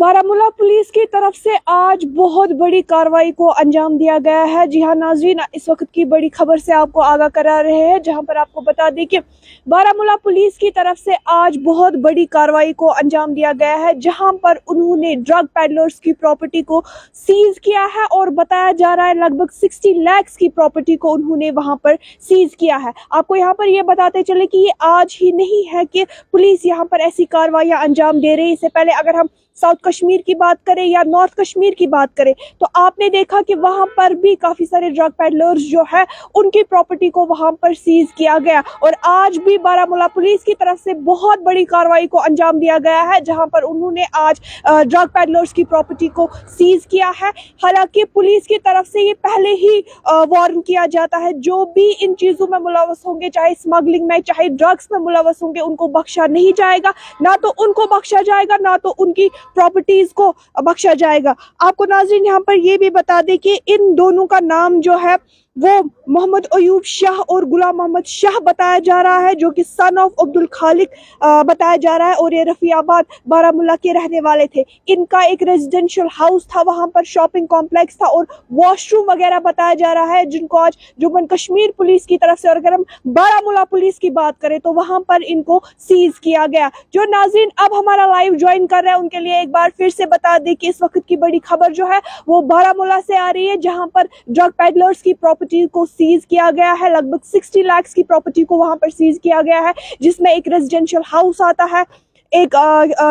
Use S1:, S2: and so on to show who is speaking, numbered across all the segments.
S1: Baramulla police की तरफ से आज बहुत बड़ी कार्रवाई को अंजाम दिया गया है। जी हाँ नाजरीन, इस वक्त की बड़ी खबर से आपको आगाह करा रहे हैं, जहां पर आपको बता दें कि बारामूला पुलिस की तरफ से आज बहुत बड़ी कार्रवाई को अंजाम दिया गया है, जहां पर उन्होंने ड्रग पैडलर्स की प्रॉपर्टी को सीज किया है और बताया जा रहा है लगभग 60 लाख की प्रॉपर्टी को उन्होंने वहां पर सीज किया है। आपको यहाँ पर ये बताते चले कि ये आज ही नहीं है कि पुलिस यहाँ पर ऐसी कार्रवाइयां अंजाम दे रही है। इससे पहले अगर हम साउथ कश्मीर की बात करें या नॉर्थ कश्मीर की बात करें तो आपने देखा कि वहां पर भी काफी सारे ड्रग पैडलर्स जो है उनकी प्रॉपर्टी को वहां पर सीज किया गया। और आज भी बारामूला पुलिस की तरफ से बहुत बड़ी कार्रवाई को अंजाम दिया गया है, जहां पर उन्होंने आज ड्रग पैडलर्स की प्रॉपर्टी को सीज किया है। हालांकि पुलिस की तरफ से ये पहले ही वार्न किया जाता है, जो भी इन चीजों में मुलव्वस होंगे, चाहे स्मगलिंग में चाहे ड्रग्स में मुलव्वस होंगे, उनको बख्शा नहीं जाएगा। ना तो उनको बख्शा जाएगा, ना तो उनकी प्रॉपर्टीज को बख्शा जाएगा। आपको नाज़रीन यहाँ पर ये भी बता दें कि इन दोनों का नाम जो है वो मोहम्मद अयूब शाह और गुलाम मोहम्मद शाह बताया जा रहा है, जो कि सन ऑफ अब्दुल खालिक बताया जा रहा है। और ये रफियाबाद बारामूला के रहने वाले थे। इनका एक रेजिडेंशियल हाउस था, वहां पर शॉपिंग कॉम्प्लेक्स था और वॉशरूम वगैरह बताया जा रहा है, जिनको आज जम्मू कश्मीर पुलिस की तरफ से, और अगर हम बारामूला पुलिस की बात करें तो वहां पर इनको सीज किया गया। जो नाज़रीन अब हमारा लाइव ज्वाइन कर रहे हैं उनके लिए एक बार फिर से बता दें कि इस वक्त की बड़ी खबर जो है वो बारामूला से आ रही है, जहां पर ड्रग पैडलर्स की प्रॉपर्टी को सीज किया गया है। लगभग 60 लाख की प्रॉपर्टी को वहां पर सीज किया गया है, जिसमें एक रेजिडेंशियल हाउस आता है, एक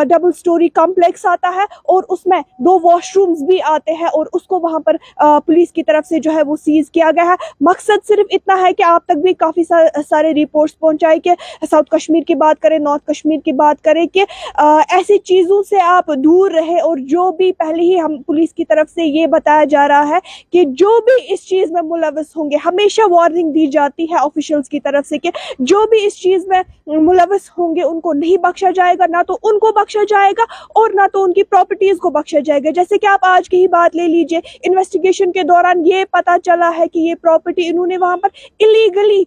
S1: डबल स्टोरी कॉम्प्लेक्स आता है और उसमें 2 वॉशरूम्स भी आते हैं, और उसको वहां पर पुलिस की तरफ से जो है वो सीज किया गया है। मकसद सिर्फ इतना है कि आप तक भी काफी सारे रिपोर्ट्स पहुंचाए कि साउथ कश्मीर की बात करें, नॉर्थ कश्मीर की बात करें, कि ऐसी चीजों से आप दूर रहे। और जो भी पहले ही हम पुलिस की तरफ से ये बताया जा रहा है कि जो भी इस चीज में मुलव्वस होंगे, हमेशा वार्निंग दी जाती है ऑफिशियल्स की तरफ से कि जो भी इस चीज में मुलव्वस होंगे उनको नहीं बख्शा जाएगा, ना तो उनको बख्शा जाएगा और ना तो उनकी प्रॉपर्टीज को बख्शा जाएगा। जैसे कि आप आज की ही बात ले लीजिए, इन्वेस्टिगेशन के दौरान ये पता चला है कि ये प्रॉपर्टी इन्होंने वहां पर इलीगली,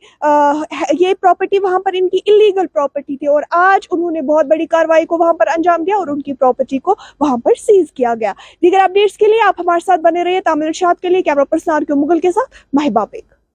S1: ये प्रॉपर्टी वहां पर इनकी इलीगल प्रॉपर्टी थी, और आज उन्होंने बहुत बड़ी कार्रवाई को वहां पर अंजाम दिया और उनकी प्रॉपर्टी को वहां पर सीज किया गया। दीगर अपडेट्स के लिए आप हमारे साथ बने रहिए। तामिल इरशाद के लिए कैमरा पर्सन आर के मुगल के साथ महिबा बेग।